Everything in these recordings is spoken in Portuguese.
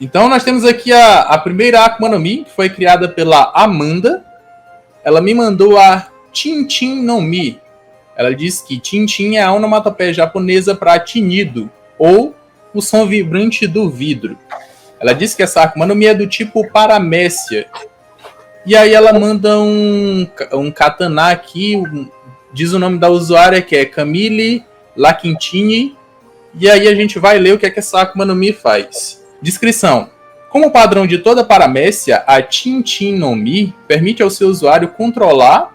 Então nós temos aqui a primeira Akuma no Mi, que foi criada pela Amanda. Ela me mandou a Tintin no Mi. Ela diz que Tintin é a onomatopeia japonesa para tinido, ou o som vibrante do vidro. Ela diz que essa Akuma no Mi é do tipo Paramécia. E aí ela manda um katana aqui, diz o nome da usuária, que é Camille Laquintini. E aí a gente vai ler o que é que essa Akuma no Mi faz. Descrição. Como padrão de toda paramécia, a Tintin no Mi permite ao seu usuário controlar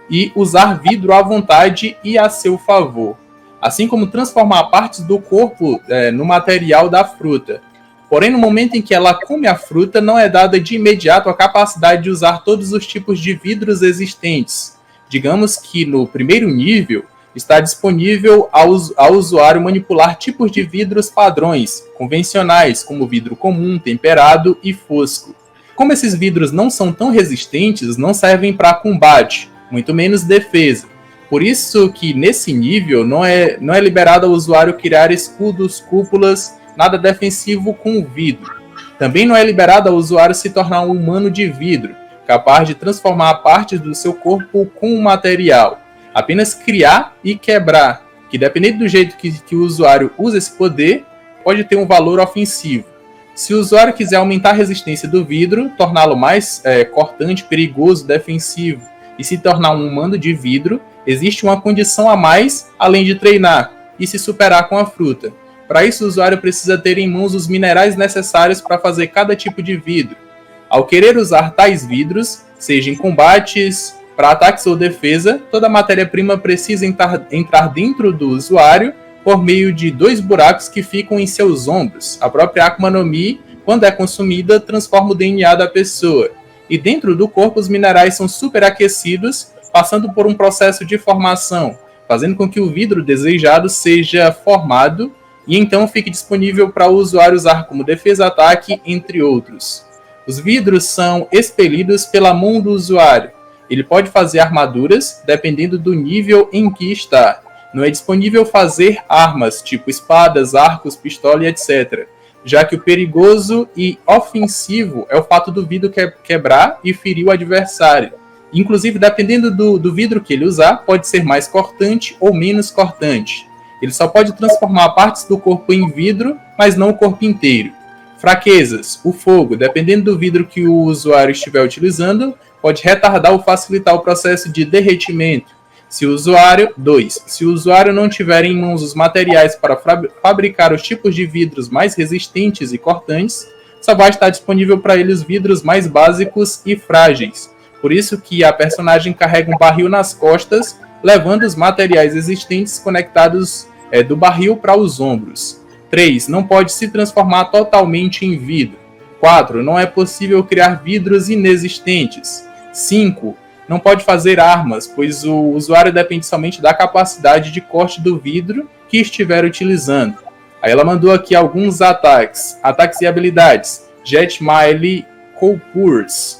e usar vidro à vontade e a seu favor, assim como transformar partes do corpo no material da fruta. Porém, no momento em que ela come a fruta, não é dada de imediato a capacidade de usar todos os tipos de vidros existentes. Digamos que no primeiro nível, está disponível ao usuário manipular tipos de vidros padrões, convencionais, como vidro comum, temperado e fosco. Como esses vidros não são tão resistentes, não servem para combate, muito menos defesa. Por isso que nesse nível não é liberado ao usuário criar escudos, cúpulas, nada defensivo com o vidro. Também não é liberado ao usuário se tornar um humano de vidro, capaz de transformar partes do seu corpo com o material. Apenas criar e quebrar, que dependendo do jeito que o usuário usa esse poder, pode ter um valor ofensivo. Se o usuário quiser aumentar a resistência do vidro, torná-lo mais cortante, perigoso, defensivo, e se tornar um humano de vidro, existe uma condição a mais, além de treinar e se superar com a fruta. Para isso, o usuário precisa ter em mãos os minerais necessários para fazer cada tipo de vidro. Ao querer usar tais vidros, seja em combates, para ataques ou defesa, toda a matéria-prima precisa entrar dentro do usuário por meio de 2 buracos que ficam em seus ombros. A própria Akuma no Mi, quando é consumida, transforma o DNA da pessoa. E dentro do corpo, os minerais são superaquecidos, passando por um processo de formação, fazendo com que o vidro desejado seja formado e então fique disponível para o usuário usar como defesa-ataque, entre outros. Os vidros são expelidos pela mão do usuário. Ele pode fazer armaduras, dependendo do nível em que está. Não é disponível fazer armas, tipo espadas, arcos, pistola e etc., já que o perigoso e ofensivo é o fato do vidro quebrar e ferir o adversário. Inclusive, dependendo do vidro que ele usar, pode ser mais cortante ou menos cortante. Ele só pode transformar partes do corpo em vidro, mas não o corpo inteiro. Fraquezas. O fogo, dependendo do vidro que o usuário estiver utilizando, pode retardar ou facilitar o processo de derretimento. Se o usuário não tiver em mãos os materiais para fabricar os tipos de vidros mais resistentes e cortantes, só vai estar disponível para ele os vidros mais básicos e frágeis. Por isso que a personagem carrega um barril nas costas, levando os materiais existentes conectados do barril para os ombros. 3. Não pode se transformar totalmente em vidro. 4. Não é possível criar vidros inexistentes. 5. Não pode fazer armas, pois o usuário depende somente da capacidade de corte do vidro que estiver utilizando. Aí ela mandou aqui alguns ataques e habilidades. Jetmile Koupurs.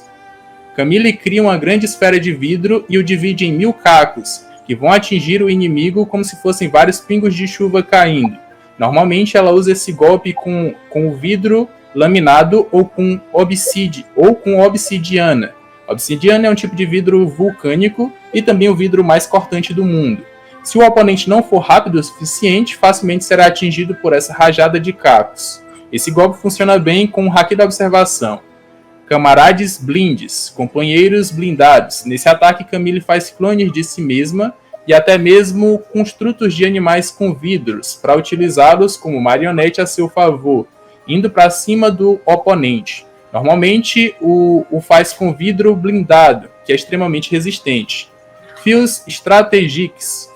Camille cria uma grande esfera de vidro e o divide em 1000 cacos, que vão atingir o inimigo como se fossem vários pingos de chuva caindo. Normalmente ela usa esse golpe com o vidro laminado ou com obsidiana. Obsidiana é um tipo de vidro vulcânico e também o vidro mais cortante do mundo. Se o oponente não for rápido o suficiente, facilmente será atingido por essa rajada de cacos. Esse golpe funciona bem com o haki da observação. Camarades blindes, companheiros blindados. Nesse ataque, Camille faz clones de si mesma e até mesmo construtos de animais com vidros para utilizá-los como marionete a seu favor, indo para cima do oponente. Normalmente o faz com vidro blindado, que é extremamente resistente. Fios estratégicos.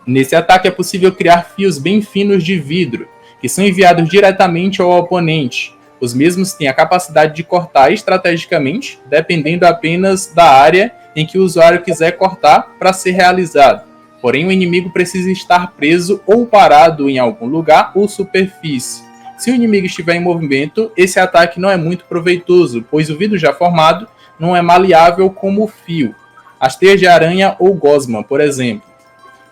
Nesse ataque é possível criar fios bem finos de vidro, que são enviados diretamente ao oponente. Os mesmos têm a capacidade de cortar estrategicamente, dependendo apenas da área em que o usuário quiser cortar para ser realizado. Porém, o inimigo precisa estar preso ou parado em algum lugar ou superfície. Se o inimigo estiver em movimento, esse ataque não é muito proveitoso, pois o vidro já formado não é maleável como o fio. As teias de aranha ou gosma, por exemplo.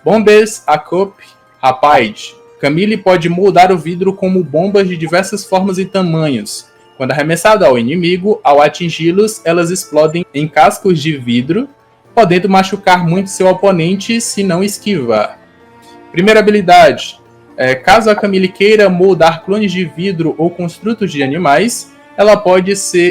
Bombers, Acop, Rapide. Camille pode moldar o vidro como bombas de diversas formas e tamanhos. Quando arremessada ao inimigo, ao atingi-los, elas explodem em cascos de vidro, podendo machucar muito seu oponente se não esquivar. Primeira habilidade. Caso a Camille queira moldar clones de vidro ou construtos de animais,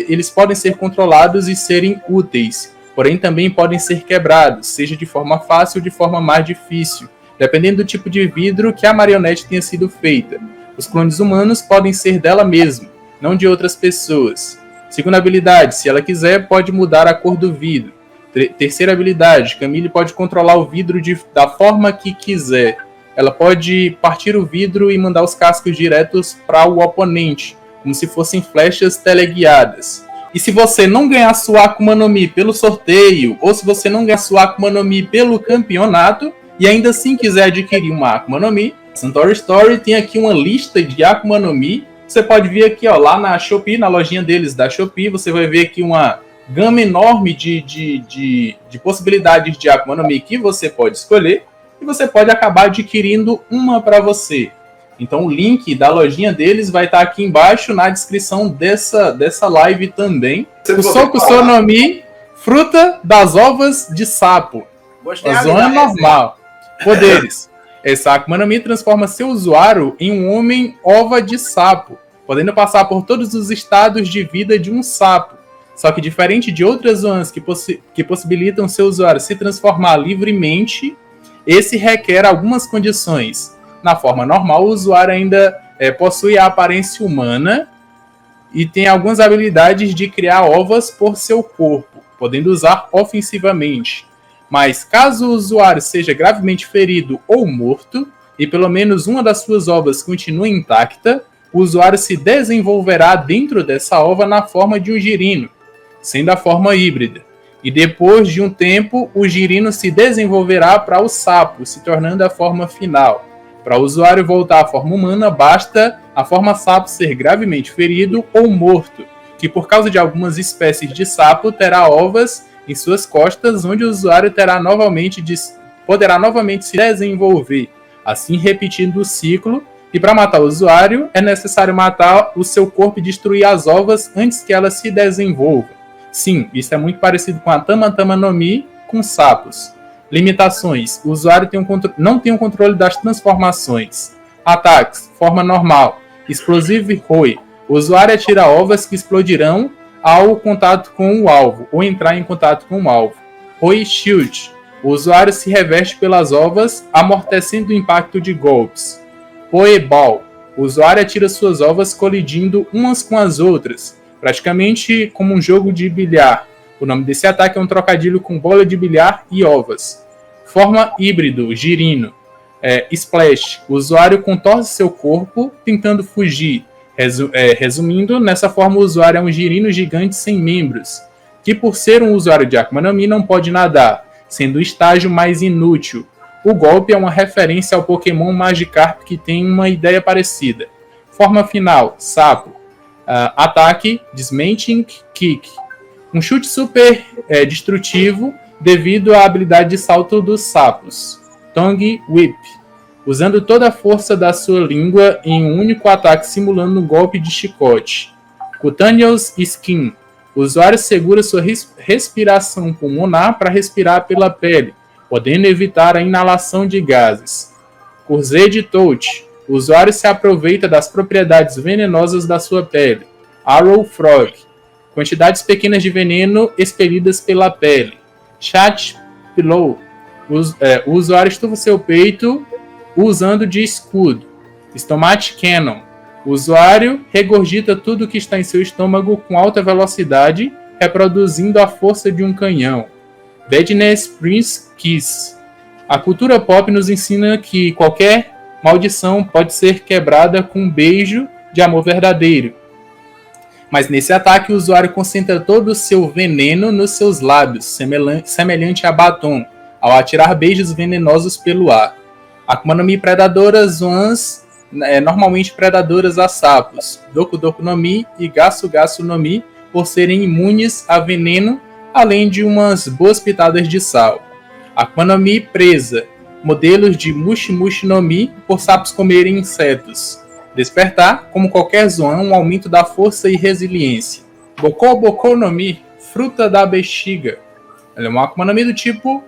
eles podem ser controlados e serem úteis, porém também podem ser quebrados, seja de forma fácil ou de forma mais difícil, dependendo do tipo de vidro que a marionete tenha sido feita. Os clones humanos podem ser dela mesma, não de outras pessoas. Segunda habilidade, se ela quiser, pode mudar a cor do vidro. Terceira habilidade, Camille pode controlar o vidro da forma que quiser. Ela pode partir o vidro e mandar os cascos diretos para o oponente, como se fossem flechas teleguiadas. E se você não ganhar sua Akuma no Mi pelo sorteio, ou se você não ganhar sua Akuma no Mi pelo campeonato, e ainda assim quiser adquirir uma Akuma no Mi, Suntory Story tem aqui uma lista de Akuma no Mi. Você pode vir aqui, ó, lá na Shopee, na lojinha deles da Shopee, você vai ver aqui uma gama enorme de possibilidades de Akuma no Mi que você pode escolher, e você pode acabar adquirindo uma para você. Então o link da lojinha deles vai estar aqui embaixo na descrição dessa live também. O Sokusou no Mi, fruta das ovas de sapo. Gostei. A zona normal. Poderes. Essa Akuma no Mi transforma seu usuário em um homem ova de sapo, podendo passar por todos os estados de vida de um sapo. Só que diferente de outras zonas que possibilitam seu usuário se transformar livremente, esse requer algumas condições. Na forma normal, o usuário ainda possui a aparência humana e tem algumas habilidades de criar ovas por seu corpo, podendo usar ofensivamente. Mas caso o usuário seja gravemente ferido ou morto, e pelo menos uma das suas ovas continue intacta, o usuário se desenvolverá dentro dessa ova na forma de um girino, sendo a forma híbrida. E depois de um tempo, o girino se desenvolverá para o sapo, se tornando a forma final. Para o usuário voltar à forma humana, basta a forma sapo ser gravemente ferido ou morto, que por causa de algumas espécies de sapo terá ovas em suas costas, onde o usuário poderá novamente se desenvolver, assim repetindo o ciclo. E para matar o usuário, é necessário matar o seu corpo e destruir as ovas antes que elas se desenvolvam. Sim, isso é muito parecido com a Tama-Tama no Mi com sapos. Limitações. O usuário não tem o controle das transformações. Ataques. Forma normal. Explosive Roi. O usuário atira ovas que explodirão ao contato com o alvo, ou entrar em contato com o alvo. Roi Shield. O usuário se reveste pelas ovas, amortecendo o impacto de golpes. Poeball. O usuário atira suas ovas colidindo umas com as outras, praticamente como um jogo de bilhar. O nome desse ataque é um trocadilho com bola de bilhar e ovas. Forma híbrido, girino. Splash. O usuário contorce seu corpo tentando fugir. Resumindo, nessa forma o usuário é um girino gigante sem membros, que por ser um usuário de Akuma no Mi não pode nadar, sendo o estágio mais inútil. O golpe é uma referência ao Pokémon Magikarp, que tem uma ideia parecida. Forma final, sapo. Ataque, Dismantling Kick. Um chute super destrutivo devido à habilidade de salto dos sapos. Tongue Whip. Usando toda a força da sua língua em um único ataque, simulando um golpe de chicote. Cutaneous Skin. O usuário segura sua respiração pulmonar para respirar pela pele, podendo evitar a inalação de gases. Cursed Touch. O usuário se aproveita das propriedades venenosas da sua pele. Arrow Frog. Quantidades pequenas de veneno expelidas pela pele. Chat Pillow. O usuário estufa seu peito usando de escudo. Stomach Cannon. O usuário regurgita tudo que está em seu estômago com alta velocidade, reproduzindo a força de um canhão. Badness Prince Kiss. A cultura pop nos ensina que qualquer maldição pode ser quebrada com um beijo de amor verdadeiro. Mas nesse ataque o usuário concentra todo o seu veneno nos seus lábios, semelhante a batom, ao atirar beijos venenosos pelo ar. Akuma no Mi predadoras Zoans, normalmente predadoras a sapos, Doku Doku no Mi e Gasu Gasu no Mi, por serem imunes a veneno, além de umas boas pitadas de sal. Akuma no Mi presa. modelos de Mushi Mushi no Mi por sapos comerem insetos. Despertar, como qualquer zoan, um aumento da força e resiliência. Boko Boko no Mi, fruta da bexiga. Ela é uma Akuma no Mi do tipo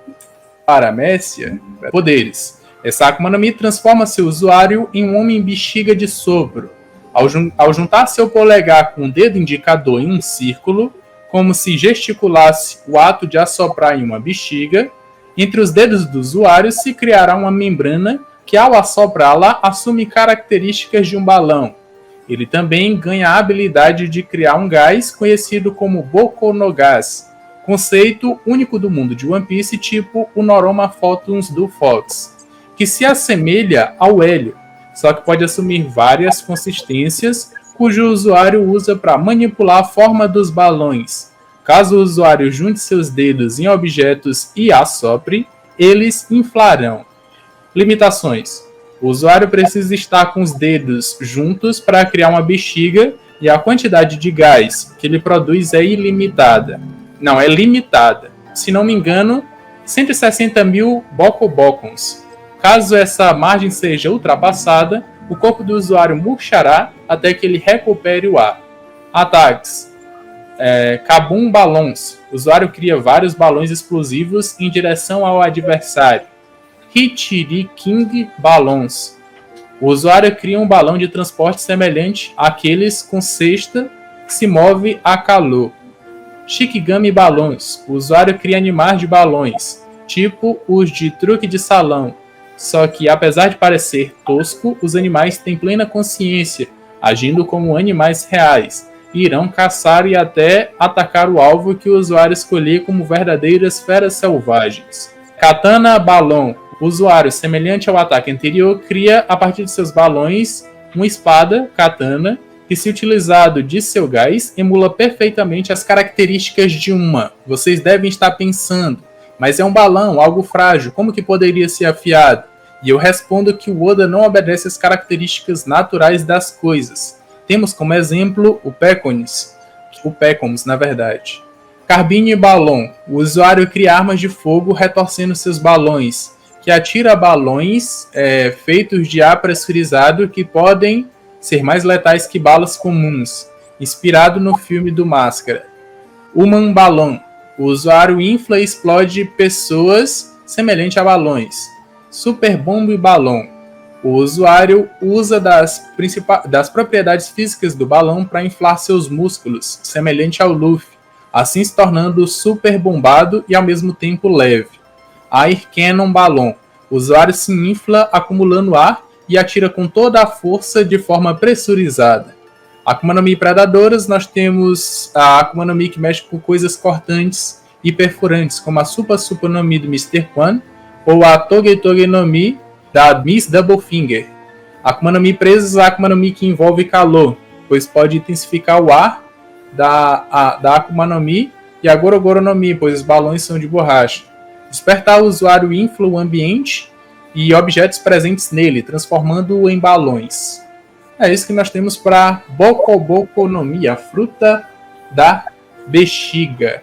Paramécia. Poderes. Essa Akuma no Mi transforma seu usuário em um homem bexiga de sopro. Ao juntar seu polegar com o dedo indicador em um círculo, como se gesticulasse o ato de assoprar em uma bexiga, entre os dedos do usuário se criará uma membrana que, ao assoprá-la, assume características de um balão. Ele também ganha a habilidade de criar um gás conhecido como Boko no Gás, conceito único do mundo de One Piece, tipo o Noroma Photons do Fox, que se assemelha ao hélio, só que pode assumir várias consistências, cujo usuário usa para manipular a forma dos balões. Caso o usuário junte seus dedos em objetos e assopre, eles inflarão. Limitações. O usuário precisa estar com os dedos juntos para criar uma bexiga e a quantidade de gás que ele produz é ilimitada. Não, é limitada. Se não me engano, 160 mil Boko-Bokons. Caso essa margem seja ultrapassada, o corpo do usuário murchará até que ele recupere o ar. Ataques. Kabum Balões. O usuário cria vários balões explosivos em direção ao adversário. Hitiri King Balões. O usuário cria um balão de transporte semelhante àqueles com cesta que se move a calor. Shikigami Balões. O usuário cria animais de balões, tipo os de truque de salão. Só que, apesar de parecer tosco, os animais têm plena consciência, agindo como animais reais, e irão caçar e até atacar o alvo que o usuário escolher como verdadeiras feras selvagens. Katana Balão. O usuário, semelhante ao ataque anterior, cria, a partir de seus balões, uma espada, katana, que, se utilizado de seu gás, emula perfeitamente as características de uma. Vocês devem estar pensando, mas é um balão, algo frágil, como que poderia ser afiado? E eu respondo que o Oda não obedece às características naturais das coisas. Temos como exemplo o Peconis, na verdade. Carbine Balão. O usuário cria armas de fogo retorcendo seus balões, que atira balões feitos de ar pressurizado que podem ser mais letais que balas comuns, inspirado no filme do Máscara. Human Balão. O usuário infla e explode pessoas semelhante a balões. Super Bomb Balão. O usuário usa das propriedades físicas do balão para inflar seus músculos, semelhante ao Luffy, assim se tornando super bombado e ao mesmo tempo leve. Air Cannon Balão. O usuário se infla acumulando ar e atira com toda a força de forma pressurizada. Akuma no Mi Predadoras, nós temos a Akuma no Mi que mexe com coisas cortantes e perfurantes, como a Super Super no Mi do Mr. Quan ou a Toge Toge no Mi da Miss Double Finger. Akuma no Mi Presas, a Akuma no Mi que envolve calor, pois pode intensificar o ar da Akuma no Mi, e a Goro Goro no Mi, pois os balões são de borracha. Despertar o usuário infla o ambiente e objetos presentes nele, transformando-o em balões. É isso que nós temos para Boko Boko no Mi, a fruta da bexiga.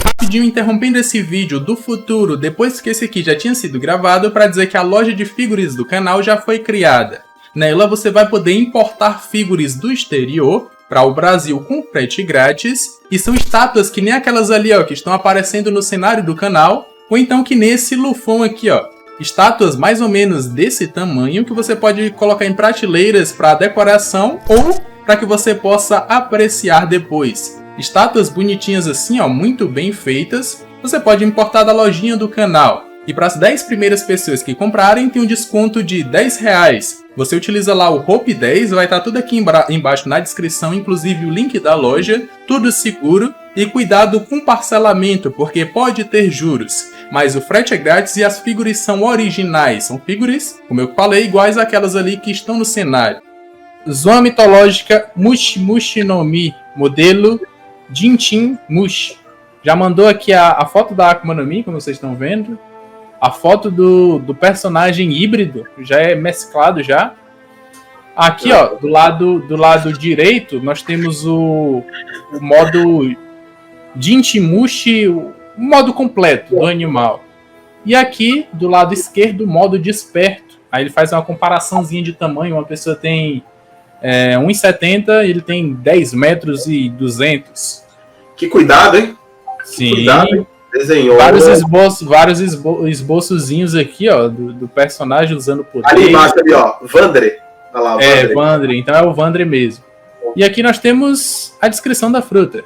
Rapidinho, interrompendo esse vídeo do futuro, depois que esse aqui já tinha sido gravado, para dizer que a loja de figuras do canal já foi criada. Nela você vai poder importar figuras do exterior para o Brasil com frete grátis, e são estátuas que nem aquelas ali, ó, que estão aparecendo no cenário do canal, ou então que nesse Lufão aqui, ó. Estátuas mais ou menos desse tamanho que você pode colocar em prateleiras para decoração ou para que você possa apreciar depois. Estátuas bonitinhas assim, ó, muito bem feitas, você pode importar da lojinha do canal. E para as 10 primeiras pessoas que comprarem, tem um desconto de R$10. Você utiliza lá o Hope10, vai estar tudo aqui embaixo na descrição, inclusive o link da loja, tudo seguro. E cuidado com parcelamento, porque pode ter juros. Mas o frete é grátis e as figuras são originais. São figuras, como eu falei, iguais àquelas ali que estão no cenário. Zoan mitológica Mushi Mushi no Mi, modelo Jintin Mushi. Já mandou aqui a foto da Akuma no Mi, como vocês estão vendo. A foto do personagem híbrido, já é mesclado já. Aqui, ó, do lado direito, nós temos o modo Jintin Mushi, o modo completo do animal. E aqui, do lado esquerdo, modo desperto. Aí ele faz uma comparaçãozinha de tamanho. Uma pessoa tem 1,70, ele tem 10 metros e 200. Que cuidado, hein? Sim. Cuidado, hein? Desenhou. Vários esboçozinhos aqui, ó, do personagem usando poder. Ali embaixo, ali, ó. Vandre. Olha lá, Vandre. Então é o Vandre mesmo. E aqui nós temos a descrição da fruta.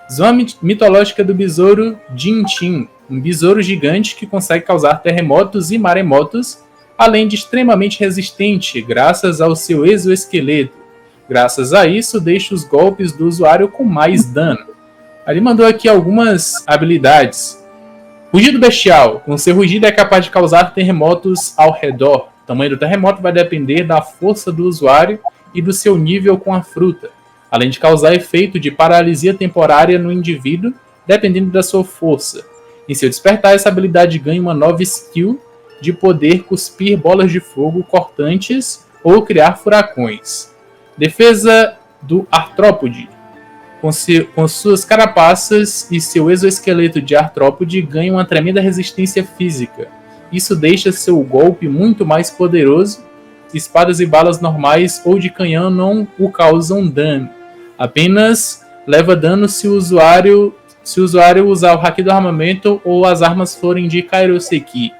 Zona mitológica do besouro Jintin. Um besouro gigante que consegue causar terremotos e maremotos, além de extremamente resistente, graças ao seu exoesqueleto. Graças a isso, deixa os golpes do usuário com mais dano. Ele mandou aqui algumas habilidades. Rugido bestial. Com seu rugido é capaz de causar terremotos ao redor. O tamanho do terremoto vai depender da força do usuário e do seu nível com a fruta, além de causar efeito de paralisia temporária no indivíduo, dependendo da sua força. Em seu despertar, essa habilidade ganha uma nova skill de poder cuspir bolas de fogo cortantes ou criar furacões. Defesa do artrópode. Com suas carapaças e seu exoesqueleto de artrópode, ganha uma tremenda resistência física. Isso deixa seu golpe muito mais poderoso. Espadas e balas normais ou de canhão não o causam dano. Apenas leva dano se o usuário usar o haki do armamento ou as armas forem de Kairoseki.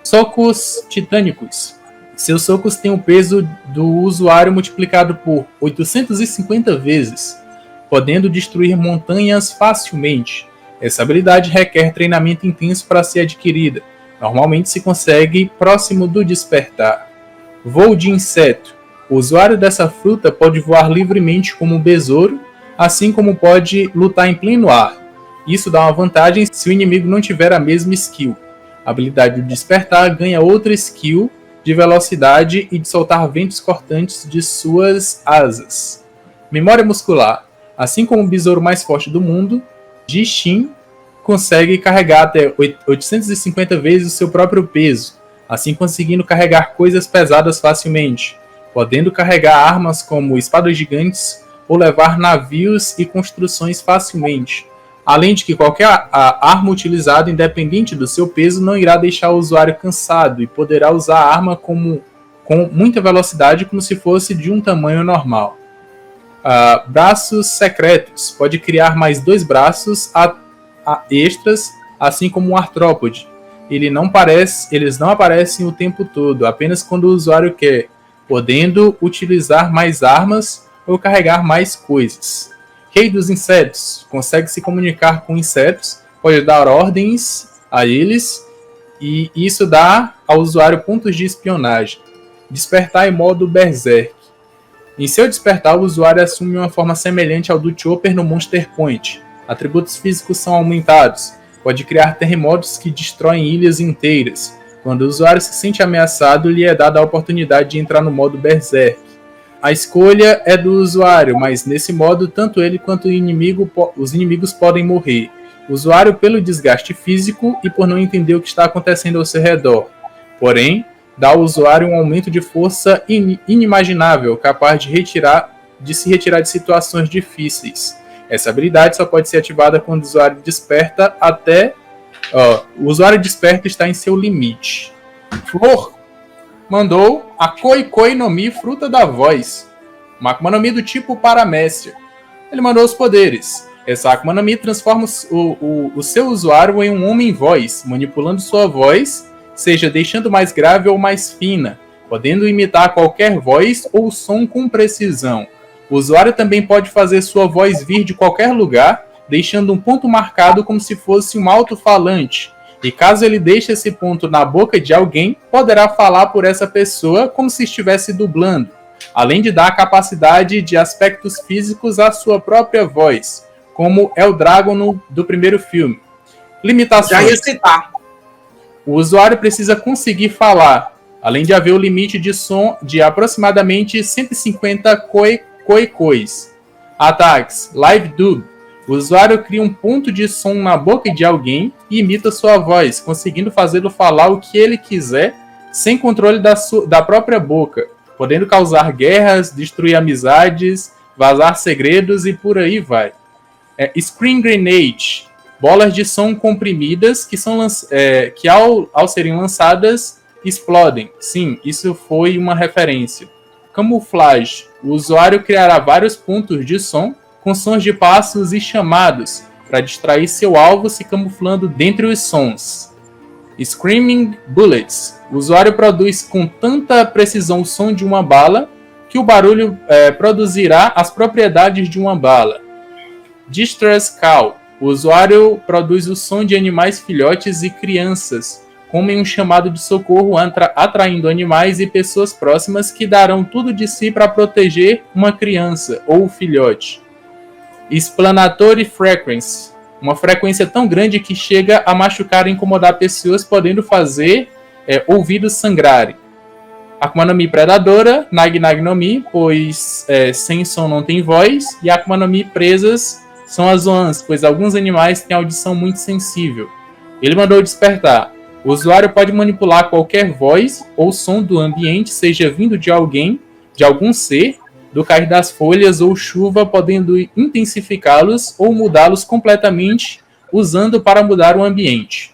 Socos titânicos. Seus socos têm o peso do usuário multiplicado por 850 vezes, podendo destruir montanhas facilmente. Essa habilidade requer treinamento intenso para ser adquirida. Normalmente se consegue próximo do despertar. Voo de inseto. O usuário dessa fruta pode voar livremente como um besouro, assim como pode lutar em pleno ar. Isso dá uma vantagem se o inimigo não tiver a mesma skill. A habilidade do despertar ganha outra skill de velocidade e de soltar ventos cortantes de suas asas. Memória muscular. Assim como o besouro mais forte do mundo, Jishin consegue carregar até 850 vezes o seu próprio peso, assim conseguindo carregar coisas pesadas facilmente, podendo carregar armas como espadas gigantes ou levar navios e construções facilmente. Além de que qualquer arma utilizada, independente do seu peso, não irá deixar o usuário cansado e poderá usar a arma com muita velocidade como se fosse de um tamanho normal. Braços secretos. Pode criar mais 2 braços extras, assim como um artrópode. Eles não aparecem o tempo todo, apenas quando o usuário quer, podendo utilizar mais armas ou carregar mais coisas. Rei dos insetos. Consegue se comunicar com insetos, pode dar ordens a eles, e isso dá ao usuário pontos de espionagem. Despertar em modo Berserk. Em seu despertar, o usuário assume uma forma semelhante ao do Chopper no Monster Point. Atributos físicos são aumentados. Pode criar terremotos que destroem ilhas inteiras. Quando o usuário se sente ameaçado, lhe é dada a oportunidade de entrar no modo Berserk. A escolha é do usuário, mas nesse modo, tanto ele quanto os inimigos podem morrer. O usuário pelo desgaste físico e por não entender o que está acontecendo ao seu redor. Porém, dá ao usuário um aumento de força inimaginável, capaz de se retirar de situações difíceis. Essa habilidade só pode ser ativada quando o usuário desperta o usuário desperta está em seu limite. Flor mandou a Koi no Mi, fruta da voz. Uma Akuma no Mi do tipo Paramécia. Ele mandou os poderes. Essa Akuma no Mi transforma o seu usuário em um homem voz, manipulando sua voz, seja deixando mais grave ou mais fina, podendo imitar qualquer voz ou som com precisão. O usuário também pode fazer sua voz vir de qualquer lugar, deixando um ponto marcado como se fosse um alto-falante. E caso ele deixe esse ponto na boca de alguém, poderá falar por essa pessoa como se estivesse dublando, além de dar a capacidade de aspectos físicos à sua própria voz, como é o Dragon do primeiro filme. Limitações. Já ia citar. O usuário precisa conseguir falar, além de haver o limite de som de aproximadamente 150 koikois. Ataques. Live Dub. O usuário cria um ponto de som na boca de alguém e imita sua voz, conseguindo fazê-lo falar o que ele quiser, sem controle da própria boca, podendo causar guerras, destruir amizades, vazar segredos e por aí vai. Screen Grenade. bolas de som comprimidas que ao serem lançadas explodem. Sim, isso foi uma referência. Camuflagem. O usuário criará vários pontos de som com sons de passos e chamados para distrair seu alvo se camuflando dentre os sons. Screaming Bullets. O usuário produz com tanta precisão o som de uma bala que o barulho produzirá as propriedades de uma bala. Distress Call. O usuário produz o som de animais filhotes e crianças, como em um chamado de socorro, atraindo animais e pessoas próximas que darão tudo de si para proteger uma criança ou filhote. Explanatory Frequency. Uma frequência tão grande que chega a machucar e incomodar pessoas, podendo fazer ouvidos sangrarem. Akuma no Mi Predadora, Nag Nag no Mi, pois sem som não tem voz, e Akuma no Mi Presas são as Oans, pois alguns animais têm audição muito sensível. Ele mandou despertar. O usuário pode manipular qualquer voz ou som do ambiente, seja vindo de alguém, de algum ser, do cair das folhas ou chuva, podendo intensificá-los ou mudá-los completamente, usando para mudar o ambiente.